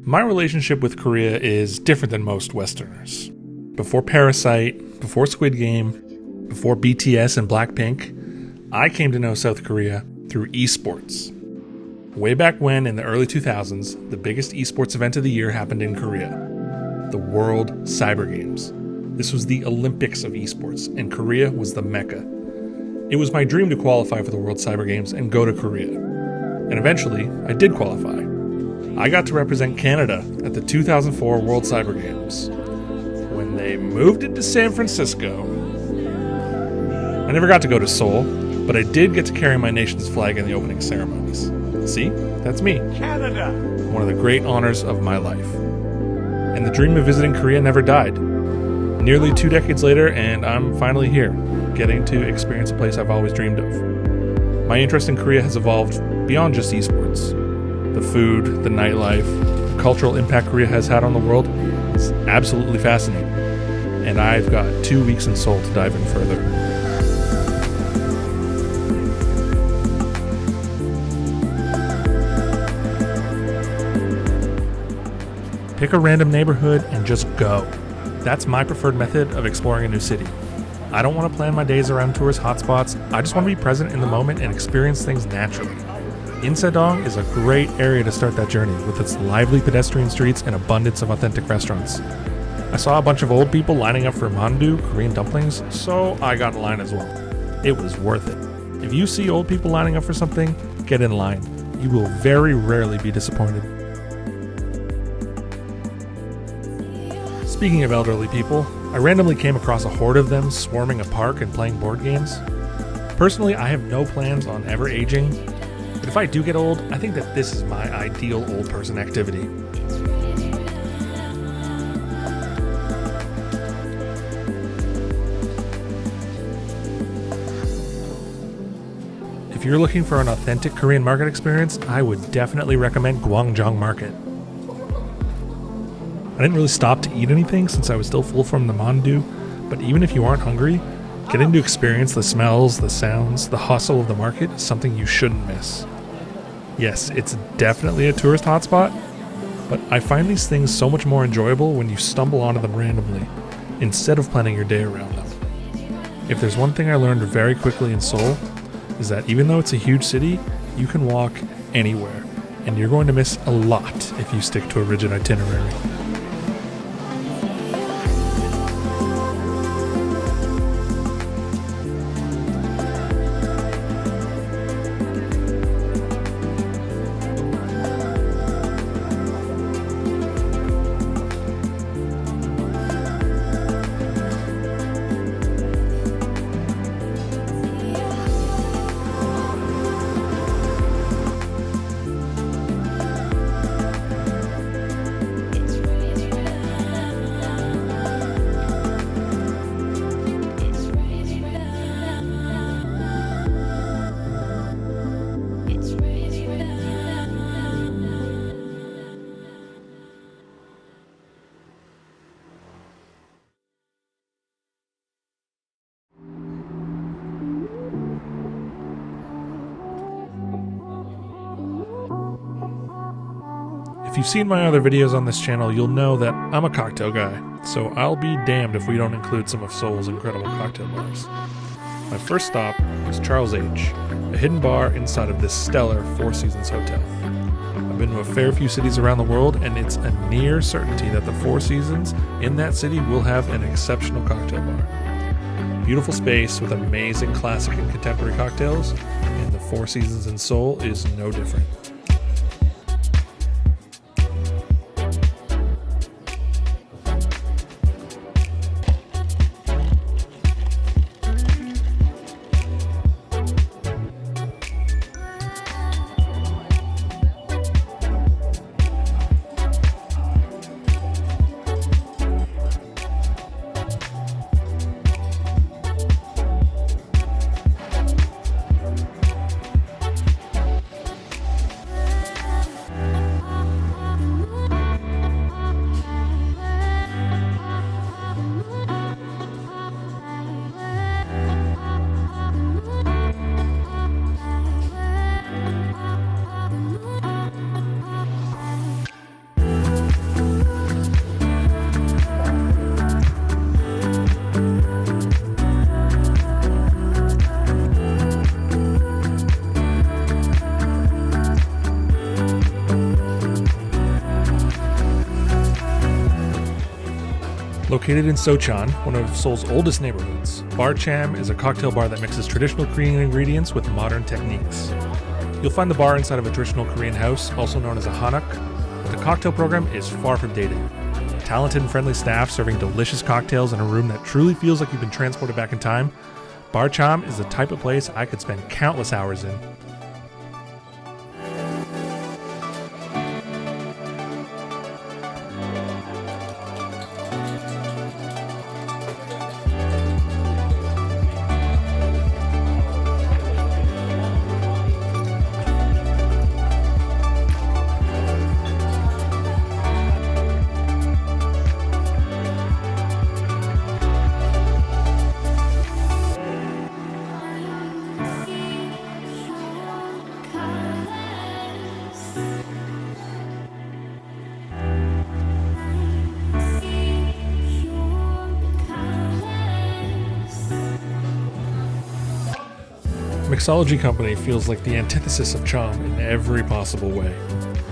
My relationship with Korea is different than most Westerners. Before Parasite, before Squid Game, before BTS and Blackpink, I came to know South Korea through esports. Way back when, in the early 2000s, the biggest esports event of the year happened in Korea, the World Cyber Games. This was the Olympics of esports, and Korea was the mecca. It was my dream to qualify for the World Cyber Games and go to Korea. And eventually, I did qualify. I got to represent Canada at the 2004 World Cyber Games. When they moved it to San Francisco, I never got to go to Seoul, but I did get to carry my nation's flag in the opening ceremonies. See? That's me. Canada! One of the great honors of my life. And the dream of visiting Korea never died. Nearly 2 decades later, and I'm finally here, getting to experience a place I've always dreamed of. My interest in Korea has evolved beyond just esports. The food, the nightlife, the cultural impact Korea has had on the world is absolutely fascinating. And I've got 2 weeks in Seoul to dive in further. Pick a random neighborhood and just go. That's my preferred method of exploring a new city. I don't want to plan my days around tourist hotspots. I just want to be present in the moment and experience things naturally. Insadong is a great area to start that journey with its lively pedestrian streets and abundance of authentic restaurants. I saw a bunch of old people lining up for mandu, Korean dumplings, so I got in line as well. It was worth it. If you see old people lining up for something, get in line. You will very rarely be disappointed. Speaking of elderly people, I randomly came across a horde of them swarming a park and playing board games. Personally, I have no plans on ever aging, but if I do get old, I think that this is my ideal old person activity. If you're looking for an authentic Korean market experience, I would definitely recommend Gwangjang Market. I didn't really stop to eat anything since I was still full from the mandu, but even if you aren't hungry, getting to experience the smells, the sounds, the hustle of the market is something you shouldn't miss. Yes, it's definitely a tourist hotspot, but I find these things so much more enjoyable when you stumble onto them randomly, instead of planning your day around them. If there's one thing I learned very quickly in Seoul, is that even though it's a huge city, you can walk anywhere, and you're going to miss a lot if you stick to a rigid itinerary. If you've seen my other videos on this channel, you'll know that I'm a cocktail guy, so I'll be damned if we don't include some of Seoul's incredible cocktail bars. My first stop was Charles H., a hidden bar inside of this stellar Four Seasons hotel. I've been to a fair few cities around the world, and it's a near certainty that the Four Seasons in that city will have an exceptional cocktail bar. Beautiful space with amazing classic and contemporary cocktails, and the Four Seasons in Seoul is no different. Located in Sochon, one of Seoul's oldest neighborhoods, Bar Cham is a cocktail bar that mixes traditional Korean ingredients with modern techniques. You'll find the bar inside of a traditional Korean house, also known as a hanok, but the cocktail program is far from dated. Talented and friendly staff serving delicious cocktails in a room that truly feels like you've been transported back in time, Bar Cham is the type of place I could spend countless hours in. Mixology Company feels like the antithesis of Cham in every possible way.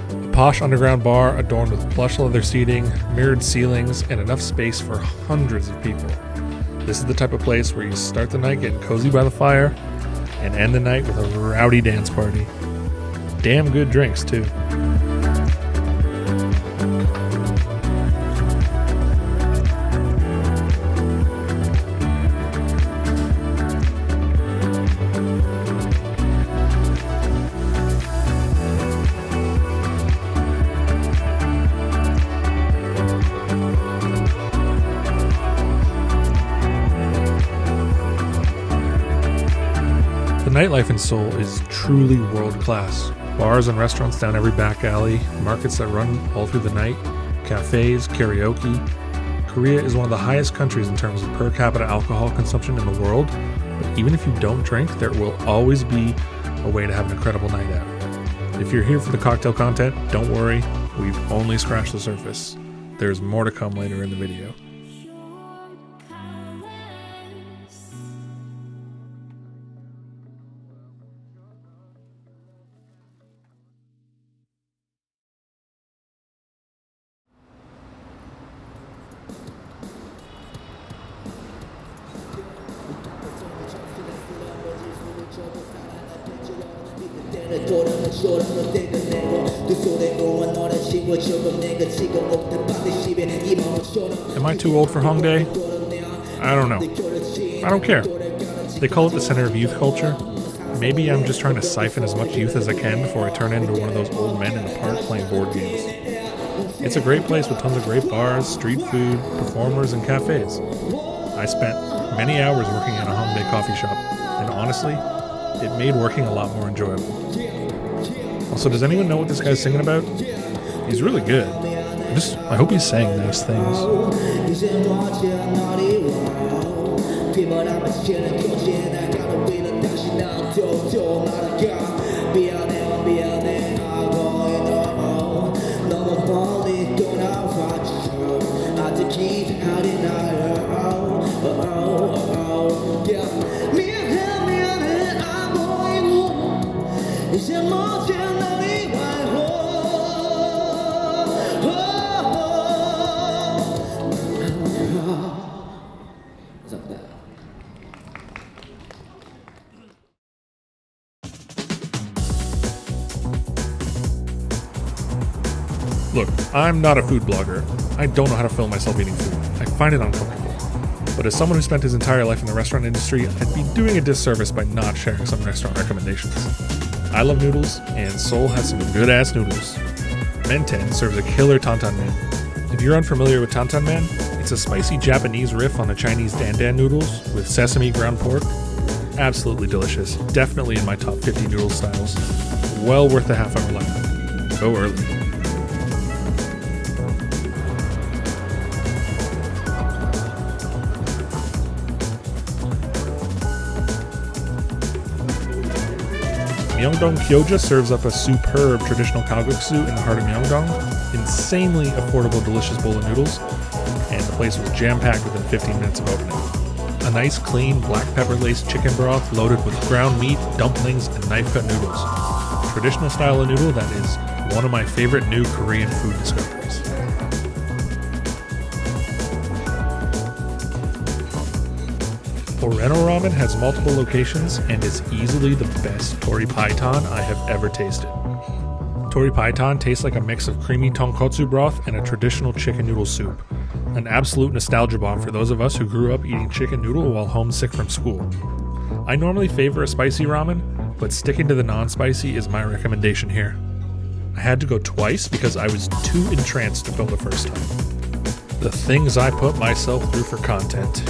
A posh underground bar adorned with plush leather seating, mirrored ceilings, and enough space for hundreds of people. This is the type of place where you start the night getting cozy by the fire and end the night with a rowdy dance party. Damn good drinks, too. The nightlife in Seoul is truly world-class. Bars and restaurants down every back alley, markets that run all through the night, cafes, karaoke. Korea is one of the highest countries in terms of per capita alcohol consumption in the world, but even if you don't drink, there will always be a way to have an incredible night out. If you're here for the cocktail content, don't worry, we've only scratched the surface. There's more to come later in the video. Am I too old for Hongdae? I don't know. I don't care. They call it the center of youth culture. Maybe I'm just trying to siphon as much youth as I can before I turn into one of those old men in the park playing board games. It's a great place with tons of great bars, street food, performers, and cafes. I spent many hours working at a Hongdae coffee shop, and honestly, it made working a lot more enjoyable. Also, does anyone know what this guy's singing about? He's really good. I hope he's saying nice things. Look, I'm not a food blogger. I don't know how to film myself eating food. I find it uncomfortable. But as someone who spent his entire life in the restaurant industry, I'd be doing a disservice by not sharing some restaurant recommendations. I love noodles, and Seoul has some good-ass noodles. Menten serves a killer tantan man. If you're unfamiliar with tantan man, it's a spicy Japanese riff on the Chinese dandan noodles with sesame ground pork. Absolutely delicious. Definitely in my top 50 noodle styles. Well worth the half-hour line. Go early. Myeongdong Gyoja serves up a superb traditional kalguksu in the heart of Myeongdong. Insanely affordable, delicious bowl of noodles, and the place was jam-packed within 15 minutes of opening. A nice, clean, black pepper-laced chicken broth loaded with ground meat, dumplings, and knife-cut noodles. Traditional style of noodle that is one of my favorite new Korean food discoveries. Oreno Ramen has multiple locations and is easily the best tori paitan I have ever tasted. Tori paitan tastes like a mix of creamy tonkotsu broth and a traditional chicken noodle soup. An absolute nostalgia bomb for those of us who grew up eating chicken noodle while homesick from school. I normally favor a spicy ramen, but sticking to the non-spicy is my recommendation here. I had to go twice because I was too entranced to film the first time. The things I put myself through for content.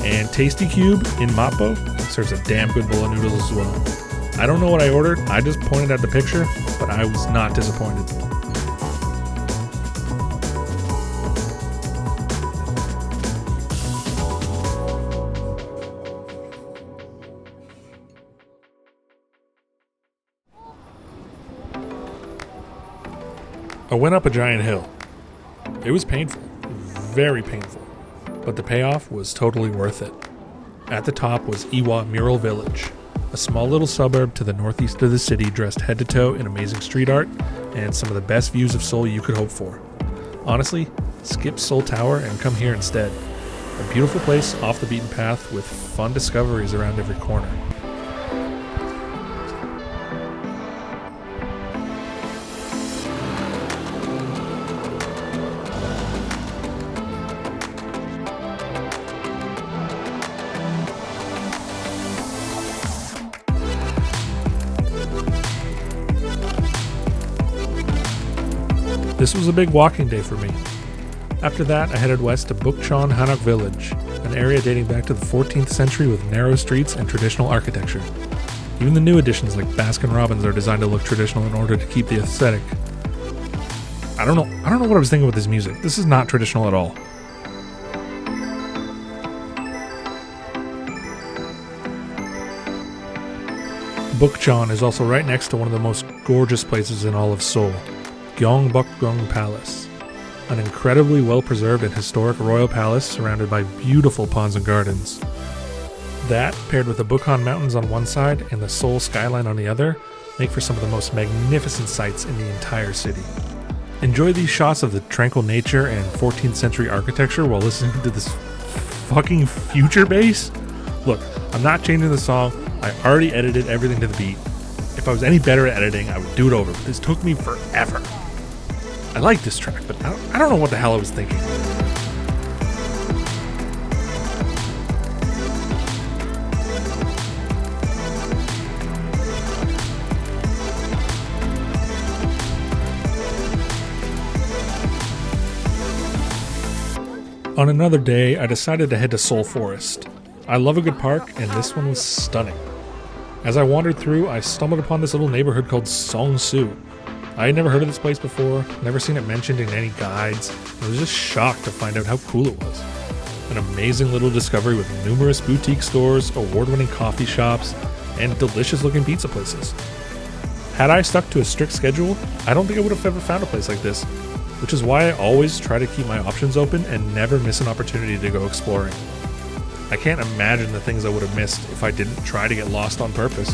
And Tasty Cube in Mappo serves a damn good bowl of noodles as well. I don't know what I ordered, I just pointed at the picture, but I was not disappointed. I went up a giant hill. It was painful, very painful, but the payoff was totally worth it. At the top was Iwa Mural Village, a small little suburb to the northeast of the city dressed head to toe in amazing street art and some of the best views of Seoul you could hope for. Honestly, skip Seoul Tower and come here instead. A beautiful place off the beaten path with fun discoveries around every corner. This was a big walking day for me. After that, I headed west to Bukchon Hanok Village, an area dating back to the 14th century with narrow streets and traditional architecture. Even the new additions like Baskin-Robbins are designed to look traditional in order to keep the aesthetic. I don't know what I was thinking with this music. This is not traditional at all. Bukchon is also right next to one of the most gorgeous places in all of Seoul, Gyeongbokgung Palace, an incredibly well-preserved and historic royal palace surrounded by beautiful ponds and gardens. That, paired with the Bukhan Mountains on one side and the Seoul skyline on the other, make for some of the most magnificent sights in the entire city. Enjoy these shots of the tranquil nature and 14th century architecture while listening to this fucking future bass. Look, I'm not changing the song. I already edited everything to the beat. If I was any better at editing, I would do it over, but this took me forever. I like this track, but I don't know what the hell I was thinking. On another day, I decided to head to Seoul Forest. I love a good park, and this one was stunning. As I wandered through, I stumbled upon this little neighborhood called Seongsu. I had never heard of this place before, never seen it mentioned in any guides, and I was just shocked to find out how cool it was. An amazing little discovery with numerous boutique stores, award-winning coffee shops, and delicious-looking pizza places. Had I stuck to a strict schedule, I don't think I would have ever found a place like this, which is why I always try to keep my options open and never miss an opportunity to go exploring. I can't imagine the things I would have missed if I didn't try to get lost on purpose.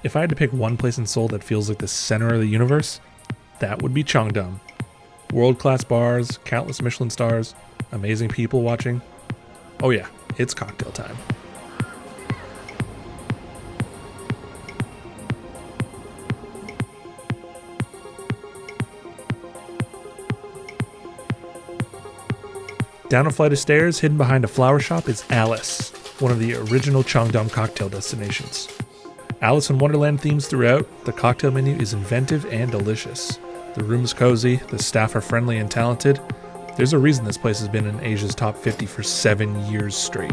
If I had to pick one place in Seoul that feels like the center of the universe, that would be Cheongdam. World-class bars, countless Michelin stars, amazing people watching. Oh yeah, it's cocktail time. Down a flight of stairs, hidden behind a flower shop, is Alice, one of the original Cheongdam cocktail destinations. Alice in Wonderland themes throughout, the cocktail menu is inventive and delicious. The room is cozy, the staff are friendly and talented. There's a reason this place has been in Asia's top 50 for 7 years straight.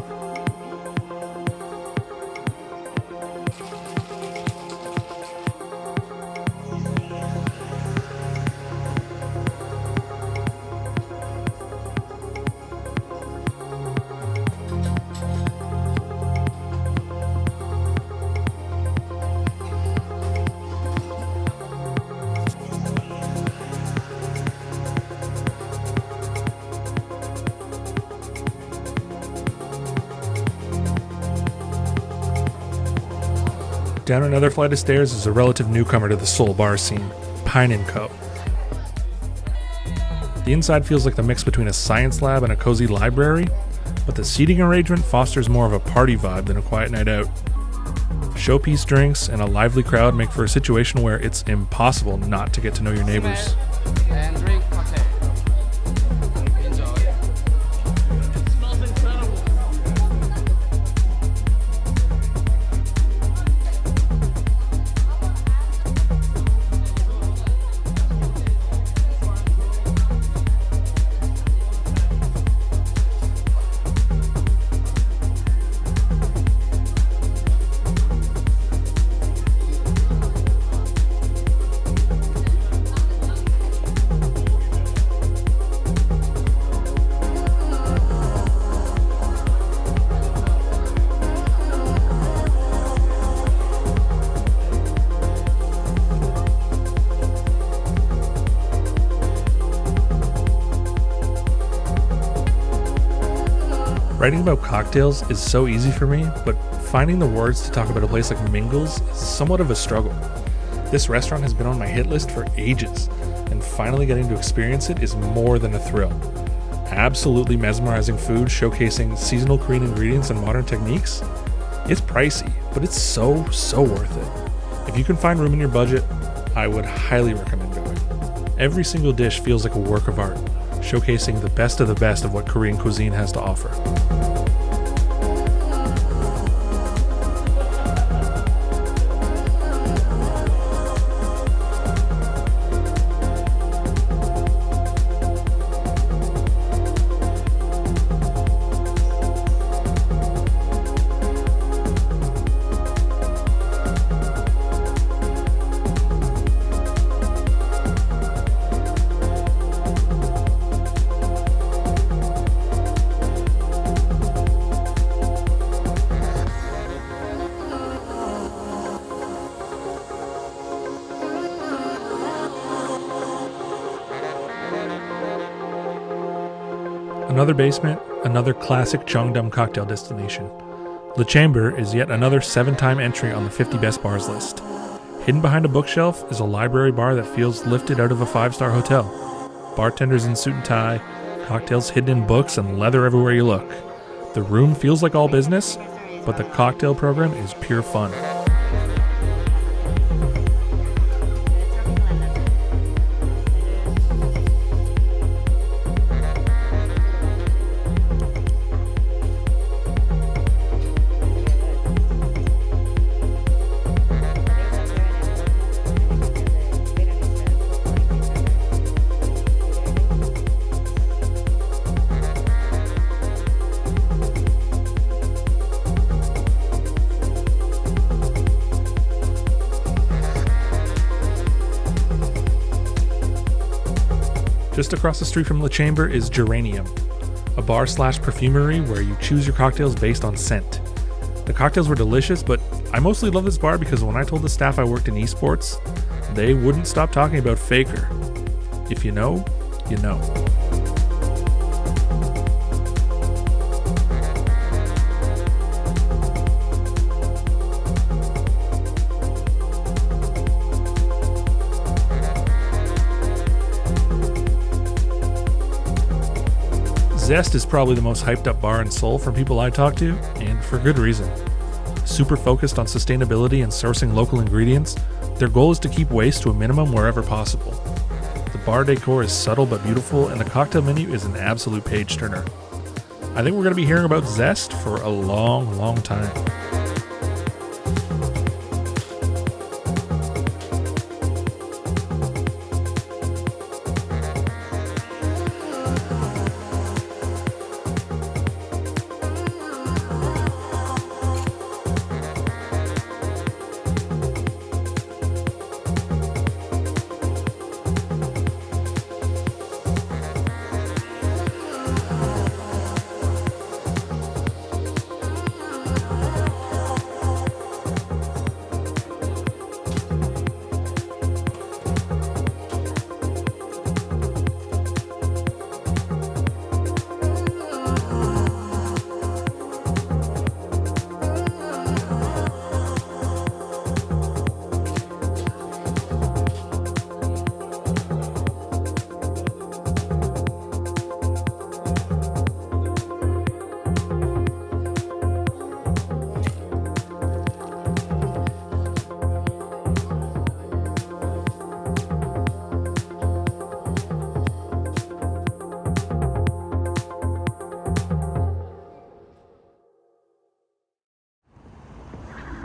Down another flight of stairs is a relative newcomer to the Seoul bar scene, Pine & Co. The inside feels like the mix between a science lab and a cozy library, but the seating arrangement fosters more of a party vibe than a quiet night out. Showpiece drinks and a lively crowd make for a situation where it's impossible not to get to know your neighbors. And drink cocktail. Enjoy. It smells incredible. Writing about cocktails is so easy for me, but finding the words to talk about a place like Mingles is somewhat of a struggle. This restaurant has been on my hit list for ages, and finally getting to experience it is more than a thrill. Absolutely mesmerizing food showcasing seasonal Korean ingredients and modern techniques. It's pricey, but it's so worth it. If you can find room in your budget, I would highly recommend going. Every single dish feels like a work of art, showcasing the best of what Korean cuisine has to offer. Another basement, another classic Cheongdam cocktail destination. Le Chamber is yet another 7-time entry on the 50 best bars list. Hidden behind a bookshelf is a library bar that feels lifted out of a 5-star hotel. Bartenders in suit and tie, cocktails hidden in books, and leather everywhere you look. The room feels like all business, but the cocktail program is pure fun. Just across the street from Le Chamber is Geranium, a bar/perfumery where you choose your cocktails based on scent. The cocktails were delicious, but I mostly love this bar because when I told the staff I worked in esports, they wouldn't stop talking about Faker. If you know, you know. Zest is probably the most hyped up bar in Seoul from people I talk to, and for good reason. Super focused on sustainability and sourcing local ingredients, their goal is to keep waste to a minimum wherever possible. The bar decor is subtle but beautiful, and the cocktail menu is an absolute page turner. I think we're going to be hearing about Zest for a long time.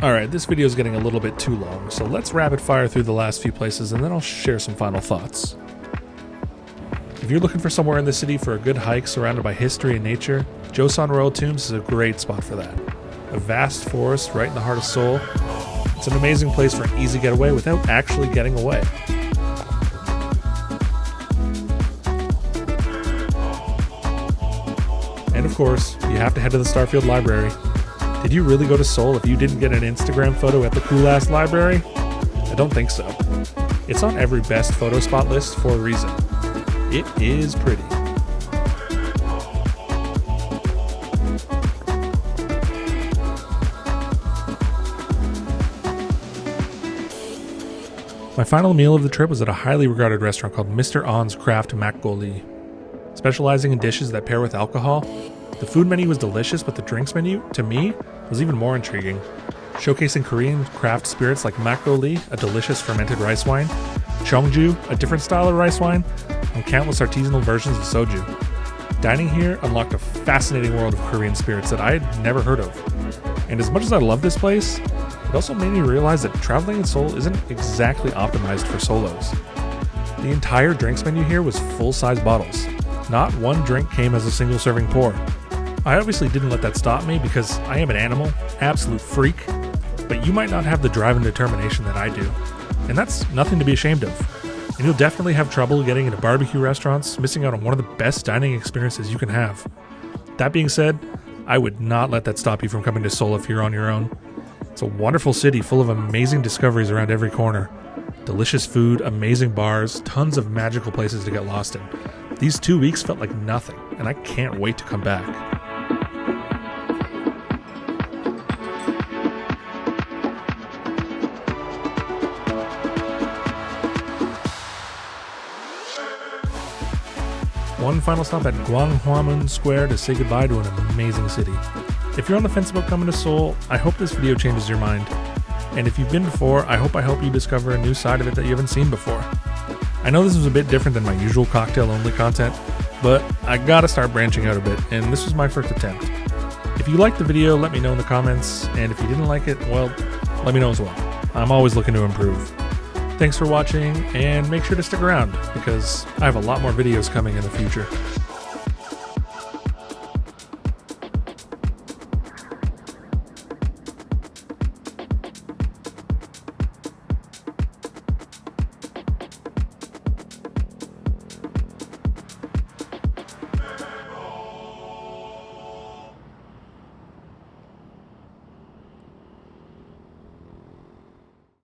Alright, this video is getting a little bit too long, so let's rapid fire through the last few places and then I'll share some final thoughts. If you're looking for somewhere in the city for a good hike surrounded by history and nature, Joseon Royal Tombs is a great spot for that. A vast forest right in the heart of Seoul. It's an amazing place for an easy getaway without actually getting away. And of course, you have to head to the Starfield Library. Did you really go to Seoul if you didn't get an Instagram photo at the cool-ass library? I don't think so. It's on every best photo spot list for a reason. It is pretty. My final meal of the trip was at a highly regarded restaurant called Mr. On's Craft Makgeolli. Specializing in dishes that pair with alcohol, the food menu was delicious, but the drinks menu, to me, was even more intriguing. Showcasing Korean craft spirits like makgeolli, a delicious fermented rice wine, cheongju, a different style of rice wine, and countless artisanal versions of soju. Dining here unlocked a fascinating world of Korean spirits that I had never heard of. And as much as I love this place, it also made me realize that traveling in Seoul isn't exactly optimized for solos. The entire drinks menu here was full-size bottles. Not one drink came as a single serving pour. I obviously didn't let that stop me because I am an animal, absolute freak, but you might not have the drive and determination that I do. And that's nothing to be ashamed of. And you'll definitely have trouble getting into barbecue restaurants, missing out on one of the best dining experiences you can have. That being said, I would not let that stop you from coming to Seoul if you're on your own. It's a wonderful city full of amazing discoveries around every corner. Delicious food, amazing bars, tons of magical places to get lost in. These 2 weeks felt like nothing, and I can't wait to come back. One final stop at Gwanghwamun Square to say goodbye to an amazing city. If you're on the fence about coming to Seoul, I hope this video changes your mind. And if you've been before, I hope I help you discover a new side of it that you haven't seen before. I know this was a bit different than my usual cocktail-only content, but I gotta start branching out a bit, and this was my first attempt. If you liked the video, let me know in the comments, and if you didn't like it, well, let me know as well. I'm always looking to improve. Thanks for watching, and make sure to stick around, because I have a lot more videos coming in the future.